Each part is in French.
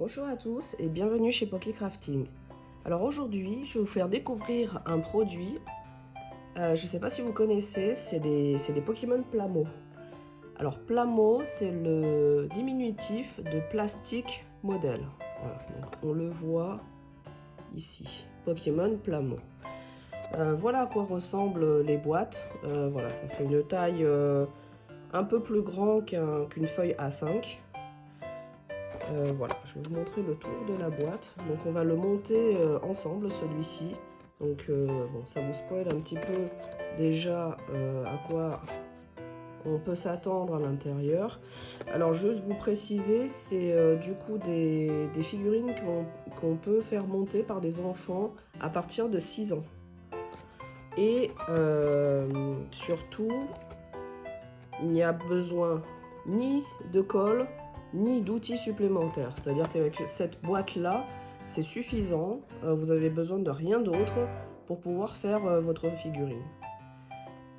Bonjour à tous et bienvenue chez Poké Crafting. Alors aujourd'hui, je vais vous faire découvrir un produit. Je ne sais pas si vous connaissez, c'est des Pokémon Plamo. Alors Plamo, c'est le diminutif de plastique modèle. Voilà, donc on le voit ici, Pokémon Plamo. Voilà à quoi ressemblent les boîtes. Voilà, ça fait une taille un peu plus grande qu'une feuille A5. Voilà, je vais vous montrer le tour de la boîte. Donc on va le monter ensemble, celui-ci. Donc bon, ça vous spoil un petit peu déjà à quoi on peut s'attendre à l'intérieur. Alors juste vous préciser, c'est du coup des figurines qu'on peut faire monter par des enfants à partir de 6 ans. Et surtout, il n'y a besoin ni de colle, ni d'outils supplémentaires. C'est-à-dire qu'avec cette boîte-là, c'est suffisant. Vous avez besoin de rien d'autre pour pouvoir faire votre figurine.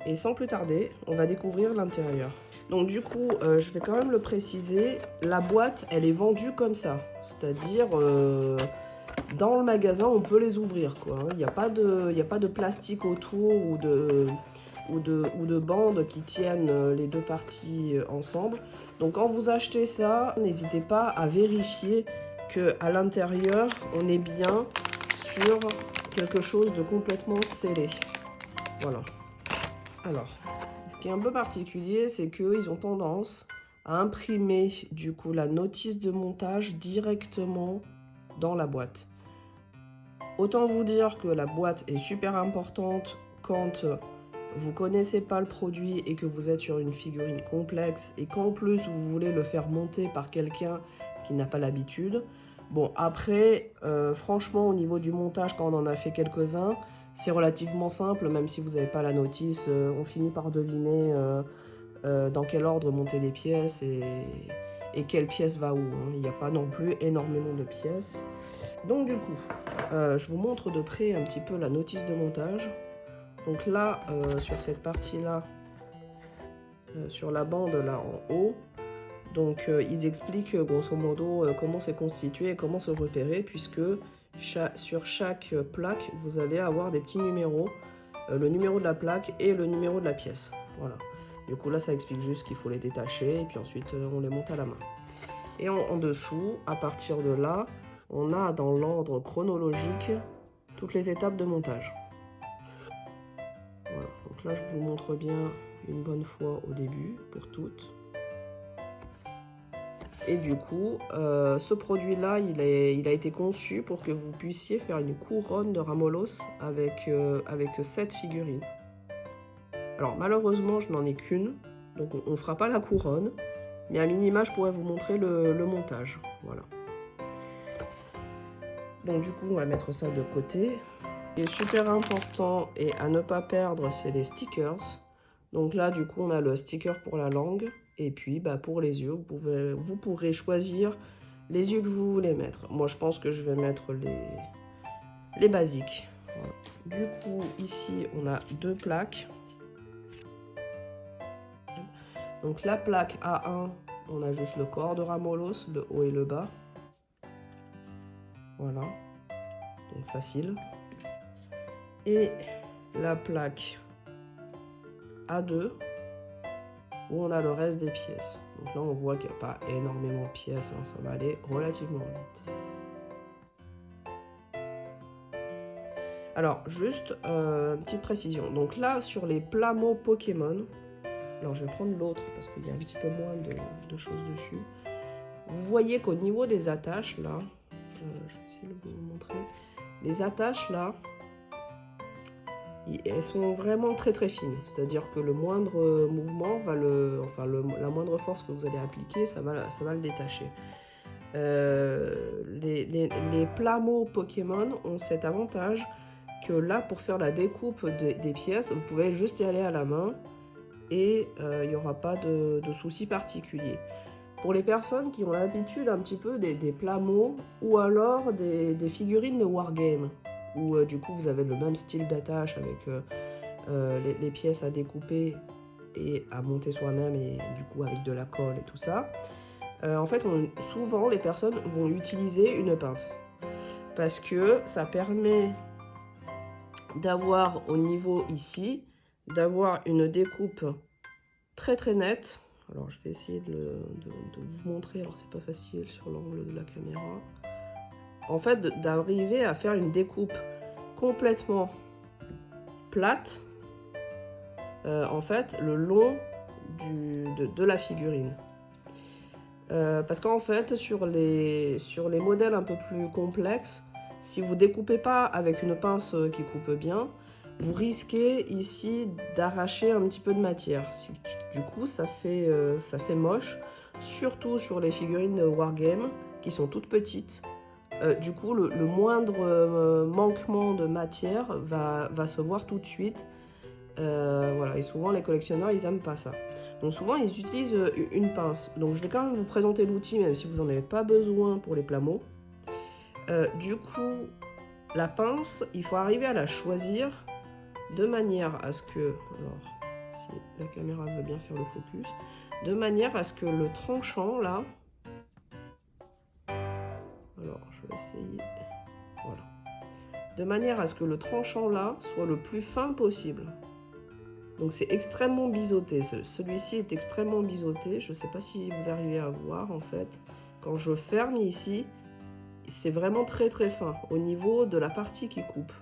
Et sans plus tarder, on va découvrir l'intérieur. Donc du coup, je vais quand même le préciser, la boîte, elle est vendue comme ça. C'est-à-dire, dans le magasin, on peut les ouvrir, quoi. Il n'y a pas de plastique autour ou de bandes qui tiennent les deux parties ensemble. Donc quand vous achetez ça, n'hésitez pas à vérifier qu'à l'intérieur, on est bien sur quelque chose de complètement scellé. Voilà. Alors, ce qui est un peu particulier, c'est qu'ils ont tendance à imprimer du coup la notice de montage directement dans la boîte. Autant vous dire que la boîte est super importante quand vous connaissez pas le produit et que vous êtes sur une figurine complexe et qu'en plus vous voulez le faire monter par quelqu'un qui n'a pas l'habitude. Bon, après, franchement, au niveau du montage, quand on en a fait quelques-uns, c'est relativement simple, même si vous n'avez pas la notice, on finit par deviner dans quel ordre monter les pièces et quelle pièce va où. Hein. Il n'y a pas non plus énormément de pièces. Donc du coup, je vous montre de près un petit peu la notice de montage. Donc là, sur cette partie-là, sur la bande là en haut, donc ils expliquent grosso modo comment c'est constitué et comment se repérer, puisque sur chaque plaque, vous allez avoir des petits numéros, le numéro de la plaque et le numéro de la pièce. Voilà. Du coup là, ça explique juste qu'il faut les détacher et puis ensuite on les monte à la main. Et en dessous, à partir de là, on a dans l'ordre chronologique toutes les étapes de montage. Voilà, donc là je vous montre bien une bonne fois au début pour toutes. Et du coup, ce produit-là, il a été conçu pour que vous puissiez faire une couronne de Ramolos avec 7 figurines. Alors malheureusement, je n'en ai qu'une, donc on ne fera pas la couronne, mais à minima, je pourrais vous montrer le montage. Voilà. Donc du coup, on va mettre ça de côté. Ce qui est super important et à ne pas perdre, c'est les stickers. Donc là, du coup, on a le sticker pour la langue. Et puis, bah, pour les yeux, vous pourrez choisir les yeux que vous voulez mettre. Moi, je pense que je vais mettre les basiques. Voilà. Du coup, ici, on a 2 plaques. Donc la plaque A1, on a juste le corps de Ramolos, le haut et le bas. Voilà. Donc facile. Et la plaque A2, où on a le reste des pièces. Donc là, on voit qu'il n'y a pas énormément de pièces, hein, ça va aller relativement vite. Alors, juste une petite précision. Donc là, sur les Plamo Pokémon, alors je vais prendre l'autre parce qu'il y a un petit peu moins de choses dessus. Vous voyez qu'au niveau des attaches, là, je vais essayer de vous montrer, les attaches, là, elles sont vraiment très très fines, c'est-à-dire que le moindre mouvement va la moindre force que vous allez appliquer, ça va le détacher. Les Plamo Pokémon ont cet avantage que là, pour faire la découpe des pièces, vous pouvez juste y aller à la main et il n'y aura pas de soucis particuliers. Pour les personnes qui ont l'habitude un petit peu des Plamo ou alors des figurines de Wargame, où du coup vous avez le même style d'attache avec les pièces à découper et à monter soi-même et du coup avec de la colle et tout ça. En fait, souvent les personnes vont utiliser une pince parce que ça permet d'avoir au niveau ici, d'avoir une découpe très très nette. Alors je vais essayer de vous montrer, alors c'est pas facile sur l'angle de la caméra. En fait, d'arriver à faire une découpe complètement plate, en fait, le long de la figurine. Parce qu'en fait, sur les modèles un peu plus complexes, si vous découpez pas avec une pince qui coupe bien, vous risquez ici d'arracher un petit peu de matière. Du coup, ça fait moche, surtout sur les figurines de Wargame qui sont toutes petites. Du coup, le moindre manquement de matière va se voir tout de suite. Voilà, et souvent les collectionneurs, ils aiment pas ça. Donc souvent, ils utilisent une pince. Donc je vais quand même vous présenter l'outil, même si vous n'en avez pas besoin pour les plameaux. Du coup, la pince, il faut arriver à la choisir de manière à ce que... Alors, si la caméra veut bien faire le focus. De manière à ce que le tranchant, là... Alors, je vais essayer... Voilà. De manière à ce que le tranchant, là, soit le plus fin possible. Donc c'est extrêmement biseauté, celui-ci est extrêmement biseauté, je ne sais pas si vous arrivez à voir en fait. Quand je ferme ici, c'est vraiment très très fin au niveau de la partie qui coupe.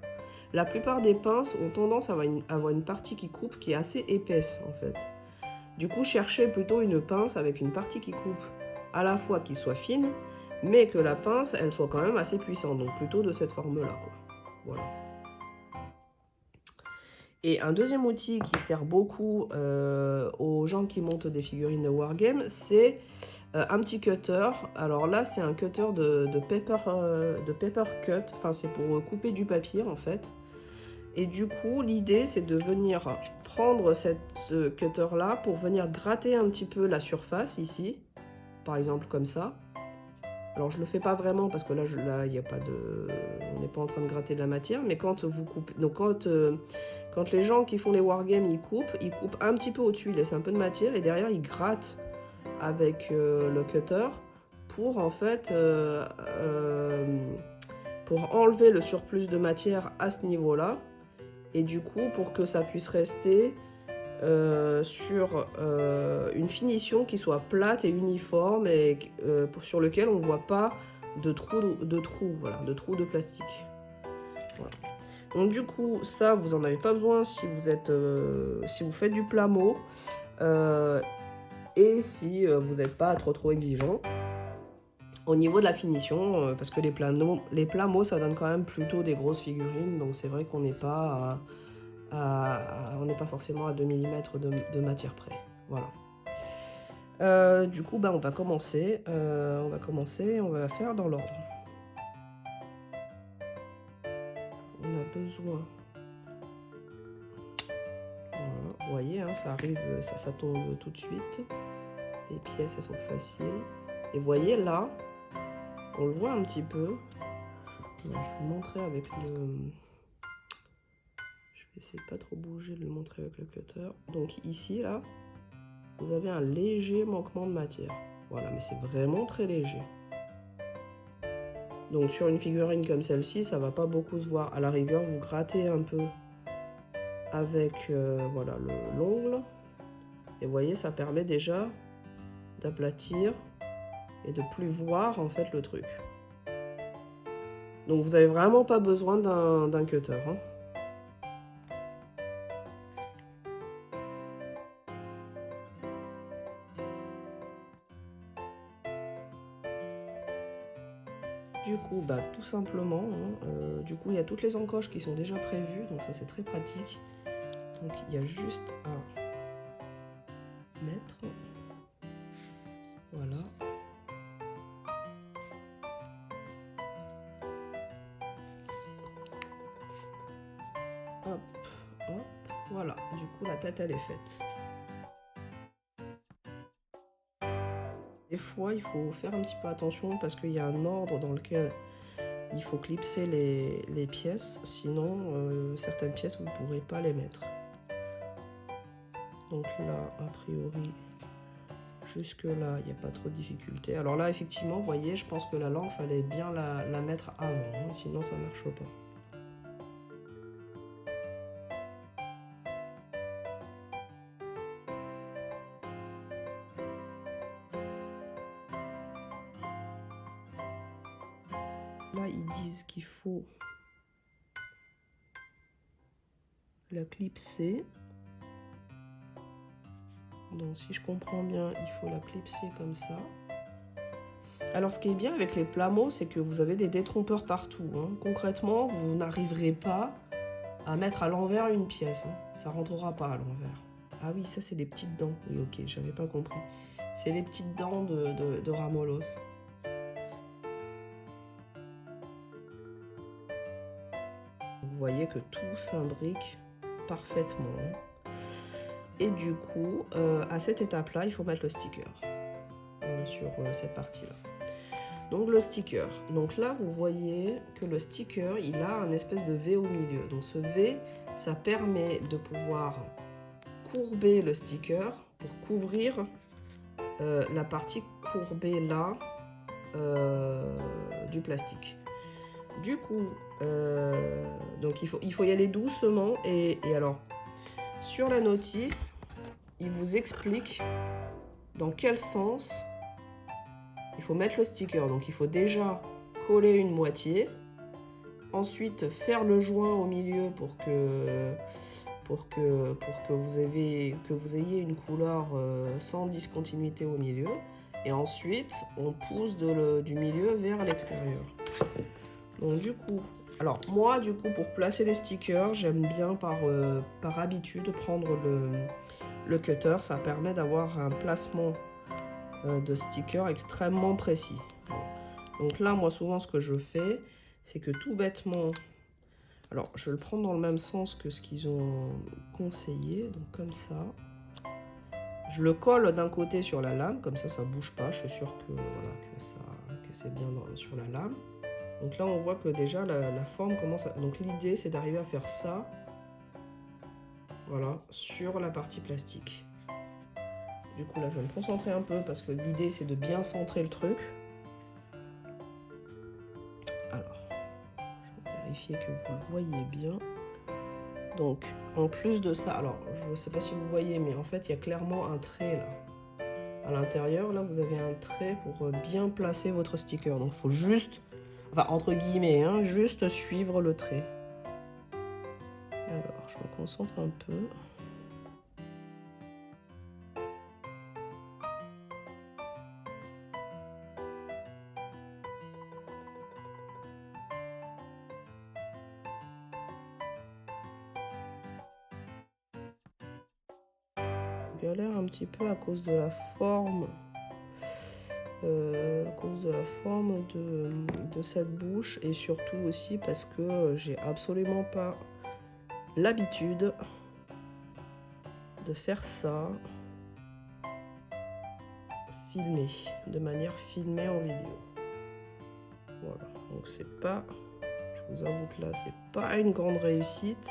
La plupart des pinces ont tendance à avoir une partie qui coupe qui est assez épaisse en fait. Du coup, cherchez plutôt une pince avec une partie qui coupe à la fois qui soit fine, mais que la pince elle soit quand même assez puissante, donc plutôt de cette forme-là quoi. Voilà. Et un deuxième outil qui sert beaucoup aux gens qui montent des figurines de Wargame, c'est un petit cutter. Alors là, c'est un cutter de paper cut, enfin c'est pour couper du papier en fait. Et du coup, l'idée c'est de venir prendre ce cutter-là pour venir gratter un petit peu la surface ici, par exemple comme ça. Alors je le fais pas vraiment parce que là, il y a pas de, on n'est pas en train de gratter de la matière, mais quand vous coupez, donc quand les gens qui font les wargames ils coupent un petit peu au-dessus, ils laissent un peu de matière et derrière ils grattent avec le cutter pour en fait pour enlever le surplus de matière à ce niveau-là et du coup pour que ça puisse rester sur une finition qui soit plate et uniforme et sur lequel on ne voit pas de trous de plastique. Voilà. Donc du coup, ça, vous n'en avez pas besoin si vous faites du plameau et si vous n'êtes pas trop exigeant. Au niveau de la finition, parce que les plameaux, ça donne quand même plutôt des grosses figurines, donc c'est vrai qu'on n'est pas on n'est pas forcément à 2 mm de matière près. Voilà. Du coup, on va commencer. On va la faire dans l'ordre. On a besoin. Voilà. Vous voyez, hein, ça arrive, ça tombe tout de suite. Les pièces, elles sont faciles. Et vous voyez là, on le voit un petit peu. Je vais vous montrer avec le. Je vais essayer de pas trop bouger, de le montrer avec le cutter. Donc ici, là, vous avez un léger manquement de matière. Voilà, mais c'est vraiment très léger. Donc sur une figurine comme celle-ci, ça va pas beaucoup se voir. À la rigueur, vous grattez un peu avec voilà, l'ongle. Et vous voyez, ça permet déjà d'aplatir et de plus voir en fait le truc. Donc vous avez vraiment pas besoin d'un cutter. Hein. Du coup, tout simplement, hein, du coup, il y a toutes les encoches qui sont déjà prévues, donc ça c'est très pratique. Donc il y a juste à mettre, voilà. Hop, hop, voilà. Du coup, la tête elle est faite. Des fois, il faut faire un petit peu attention parce qu'il y a un ordre dans lequel il faut clipser les pièces, sinon certaines pièces vous ne pourrez pas les mettre. Donc là, a priori, jusque là, il n'y a pas trop de difficulté. Alors là, effectivement, vous voyez, je pense que la langue, fallait bien la mettre avant, hein, sinon ça ne marche pas. Là, ils disent qu'il faut la clipser. Donc si je comprends bien, il faut la clipser comme ça. Alors ce qui est bien avec les plameaux, c'est que vous avez des détrompeurs partout, hein. Concrètement, vous n'arriverez pas à mettre à l'envers une pièce, hein. Ça rentrera pas à l'envers. Ah oui, ça c'est des petites dents. Oui, ok, j'avais pas compris. C'est les petites dents de Ramolos. Vous voyez que tout s'imbrique parfaitement. Et du coup, à cette étape-là, il faut mettre le sticker sur cette partie-là. Donc le sticker. Donc là, vous voyez que le sticker, il a un espèce de V au milieu. Donc ce V, ça permet de pouvoir courber le sticker pour couvrir la partie courbée là du plastique. Du coup, donc il faut y aller doucement. Et alors, sur la notice, il vous explique dans quel sens il faut mettre le sticker. Donc il faut déjà coller une moitié, ensuite faire le joint au milieu pour que vous ayez une couleur sans discontinuité au milieu, et ensuite on pousse du milieu vers l'extérieur. Donc du coup, alors moi du coup pour placer les stickers, j'aime bien par habitude prendre le cutter. Ça permet d'avoir un placement de stickers extrêmement précis. Donc là, moi souvent ce que je fais, c'est que tout bêtement, alors je vais le prendre dans le même sens que ce qu'ils ont conseillé, donc comme ça. Je le colle d'un côté sur la lame, comme ça ça bouge pas, je suis sûre que, voilà, que c'est bien sur la lame. Donc là on voit que déjà la forme commence à... Donc l'idée c'est d'arriver à faire ça, voilà, sur la partie plastique. Du coup là je vais me concentrer un peu parce que l'idée c'est de bien centrer le truc. Alors, je vais vérifier que vous le voyez bien. Donc en plus de ça, alors je ne sais pas si vous voyez, mais en fait il y a clairement un trait là. À l'intérieur, là vous avez un trait pour bien placer votre sticker. Donc il faut juste, enfin entre guillemets, hein, juste suivre le trait. Alors je me concentre un peu. Je galère un petit peu à cause de la forme. De cette bouche, et surtout aussi parce que j'ai absolument pas l'habitude de faire ça de manière filmée en vidéo. Voilà, donc c'est pas, je vous avoue que là c'est pas une grande réussite,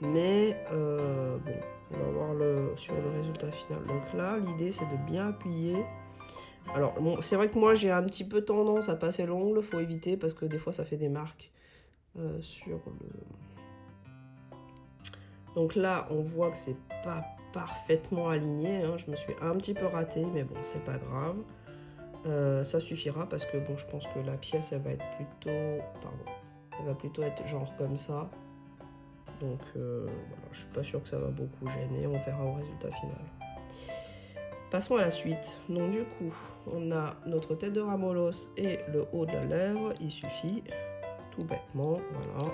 mais bon, on va voir sur le résultat final. Donc là l'idée c'est de bien appuyer. Alors bon, c'est vrai que moi j'ai un petit peu tendance à passer l'ongle, faut éviter parce que des fois ça fait des marques sur le... Donc là on voit que c'est pas parfaitement aligné, hein. Je me suis un petit peu ratée, mais bon c'est pas grave. Ça suffira parce que bon, je pense que la pièce elle va être plutôt, elle va plutôt être genre comme ça. Donc voilà, je suis pas sûre que ça va beaucoup gêner, on verra au résultat final. Passons à la suite. Donc du coup, on a notre tête de Ramolos et le haut de la lèvre. Il suffit, tout bêtement, voilà,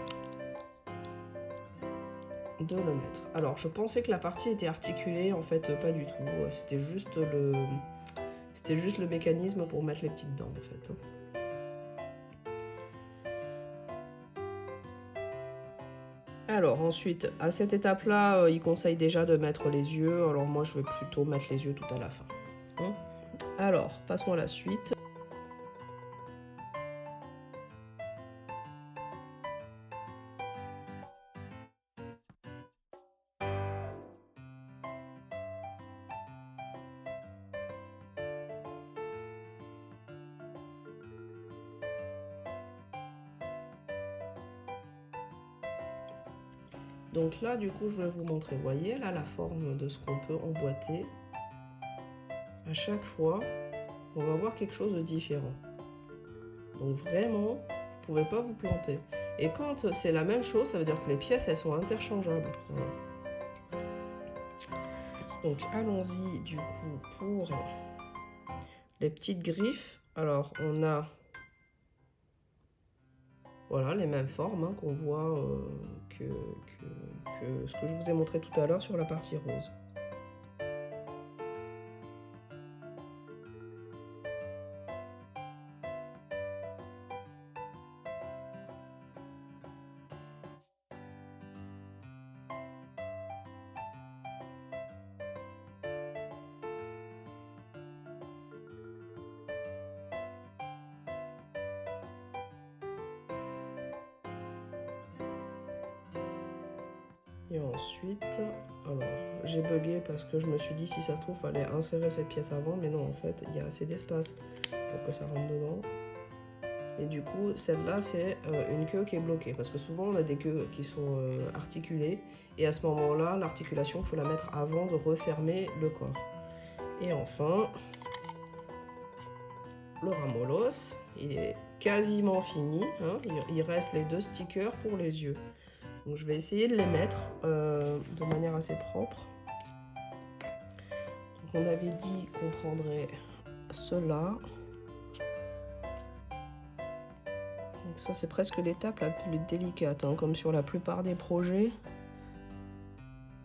de le mettre. Alors, je pensais que la partie était articulée, en fait, pas du tout. C'était juste le mécanisme pour mettre les petites dents, en fait. Alors ensuite, à cette étape-là, il conseille déjà de mettre les yeux. Alors moi, je vais plutôt mettre les yeux tout à la fin. Hein? Alors, passons à la suite. Donc là, du coup, je vais vous montrer. Vous voyez, là, la forme de ce qu'on peut emboîter. À chaque fois, on va voir quelque chose de différent. Donc vraiment, vous ne pouvez pas vous planter. Et quand c'est la même chose, ça veut dire que les pièces, elles sont interchangeables. Voilà. Donc allons-y du coup pour les petites griffes. Alors on a voilà les mêmes formes hein, qu'on voit que ce que je vous ai montré tout à l'heure sur la partie rose. Et ensuite, alors j'ai bugué parce que je me suis dit si ça se trouve fallait insérer cette pièce avant, mais non en fait il y a assez d'espace pour que ça rentre dedans. Et du coup celle-là c'est une queue qui est bloquée parce que souvent on a des queues qui sont articulées et à ce moment-là l'articulation il faut la mettre avant de refermer le corps. Et enfin le ramolos, il est quasiment fini, hein. Il reste les 2 stickers pour les yeux. Donc je vais essayer de les mettre de manière assez propre. Donc on avait dit qu'on prendrait cela. Donc ça c'est presque l'étape la plus délicate, hein, comme sur la plupart des projets.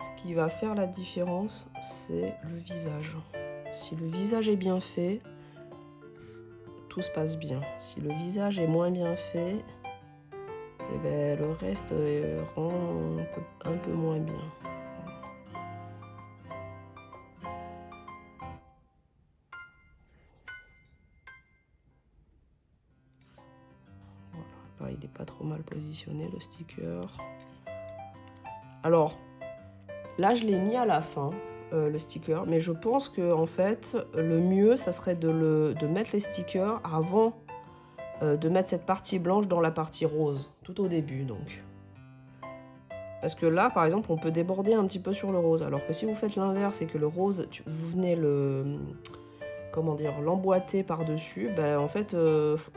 Ce qui va faire la différence, c'est le visage. Si le visage est bien fait, tout se passe bien. Si le visage est moins bien fait, et ben, le reste rend un peu moins bien. Voilà, là il n'est pas trop mal positionné le sticker. Alors, là je l'ai mis à la fin, le sticker, mais je pense que en fait, le mieux, ça serait de mettre les stickers avant de mettre cette partie blanche dans la partie rose, tout au début donc. Parce que là, par exemple, on peut déborder un petit peu sur le rose, alors que si vous faites l'inverse et que le rose, vous venez comment dire, l'emboîter par-dessus, ben, en fait,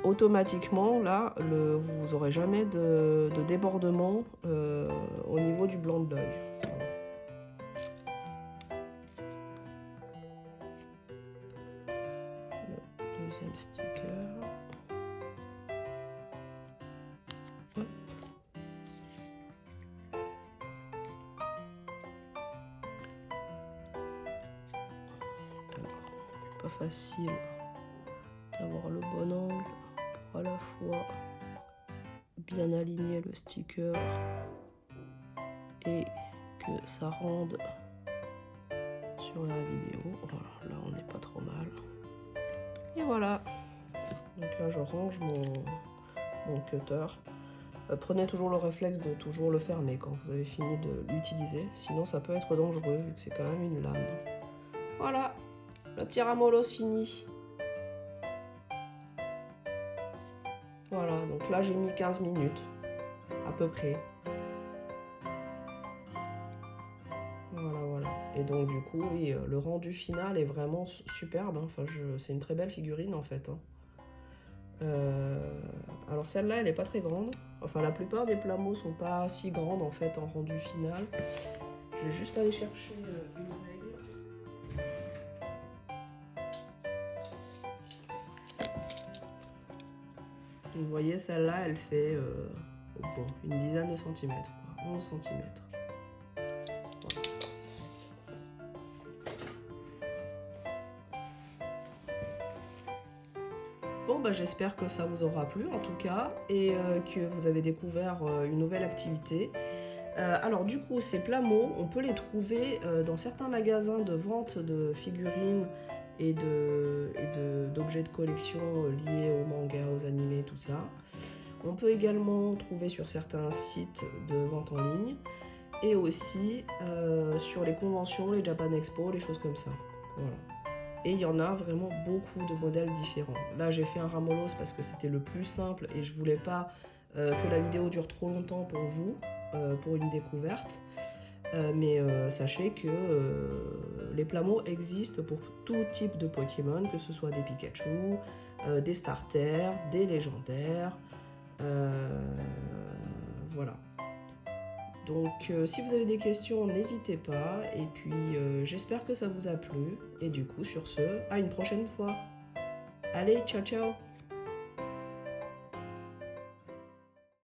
automatiquement, là, vous n'aurez jamais de débordement au niveau du blanc de l'œil. Le deuxième sticker. Pas facile d'avoir le bon angle pour à la fois bien aligner le sticker et que ça rende sur la vidéo. Voilà, là on n'est pas trop mal. Et voilà. Donc là je range mon cutter. Prenez toujours le réflexe de toujours le fermer quand vous avez fini de l'utiliser. Sinon ça peut être dangereux vu que c'est quand même une lame. Voilà. Le petit ramolos fini. Voilà, donc là j'ai mis 15 minutes, à peu près. Voilà. Et donc du coup, oui, le rendu final est vraiment superbe. Hein. Enfin, c'est une très belle figurine en fait. Hein. Alors celle-là, elle n'est pas très grande. Enfin, la plupart des plamos sont pas si grandes en fait en rendu final. Je vais juste aller chercher une règle. Vous voyez, celle-là, elle fait bon, une dizaine de centimètres, quoi, 11 centimètres. Bon, bah, j'espère que ça vous aura plu en tout cas et que vous avez découvert une nouvelle activité. Alors du coup, ces plamos, on peut les trouver dans certains magasins de vente de figurines et d'objets de collection liés aux mangas, aux animés, tout ça. On peut également trouver sur certains sites de vente en ligne et aussi sur les conventions, les Japan Expo, les choses comme ça. Voilà. Et il y en a vraiment beaucoup de modèles différents. Là, j'ai fait un ramolos parce que c'était le plus simple et je voulais pas que la vidéo dure trop longtemps pour vous, pour une découverte. Mais sachez que les plamots existent pour tout type de Pokémon, que ce soit des Pikachu, des starters, des légendaires. Voilà. Donc si vous avez des questions, n'hésitez pas. Et puis j'espère que ça vous a plu. Et du coup, sur ce, à une prochaine fois. Allez, ciao ciao!